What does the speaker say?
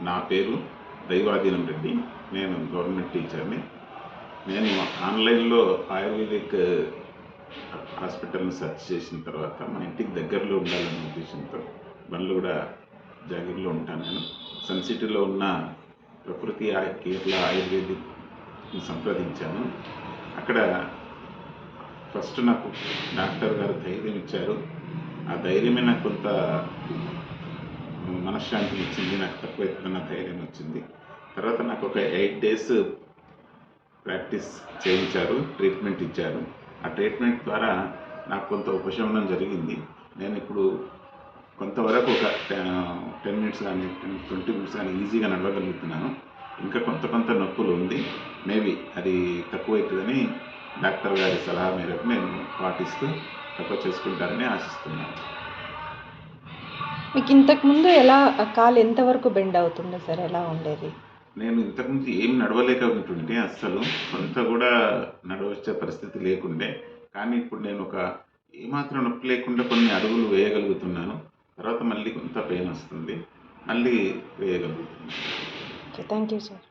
నా పేరు దైవాధీనం రెడ్డి. నేను గవర్నమెంట్ టీచర్ని. నేను ఆన్లైన్లో ఆయుర్వేదిక్ హాస్పిటల్ని సెర్చ్ చేసిన తర్వాత మా ఇంటికి దగ్గరలో ఉండాలనే ఉద్దేశంతో బండ్లు కూడా జాగిర్లో ఉంటాను. నేను సన్ సిటీలో ఉన్న ప్రకృతి కేరళ ఆయుర్వేదిక్ని సంప్రదించాను. అక్కడ ఫస్ట్ నాకు డాక్టర్ గారు ధైర్యం ఇచ్చారు. ఆ ధైర్యమే నాకు కొంత మనశ్శాంతిని ఇచ్చింది. నాకు తక్కువైతుందన్న ధైర్యం వచ్చింది. తర్వాత నాకు ఒక 8 days ప్రాక్టీస్ చేయించారు, ట్రీట్మెంట్ ఇచ్చారు. ఆ ట్రీట్మెంట్ ద్వారా నాకు కొంత ఉపశమనం జరిగింది. నేను ఇప్పుడు కొంతవరకు ఒక 10 minutes కానీ 20 minutes కానీ ఈజీగా నడవగలుగుతున్నాను. ఇంకా కొంత నొప్పులు ఉంది. మేబీ అది తక్కువవుతుందని డాక్టర్ గారి సలహా మేరకు నేను పాటిస్తూ తక్కువ చేసుకుంటారని ఆశిస్తున్నాను. మీకు ఇంతకుముందు ఎలా కాలు ఎంతవరకు బెండ్ అవుతుండే సార్? ఎలా ఉండేది? నేను ఇంతకుముందు ఏం నడవలేక ఉంటుంటే అస్సలు కొంత కూడా నడవచ్చే పరిస్థితి లేకుండే. కానీ ఇప్పుడు నేను ఏమాత్రం నొప్పి లేకుండా కొన్ని అడుగులు వేయగలుగుతున్నాను. తర్వాత మళ్ళీ కొంత పెయిన్ వస్తుంది, మళ్ళీ వేయగలుగుతున్నాను. Thank you sir.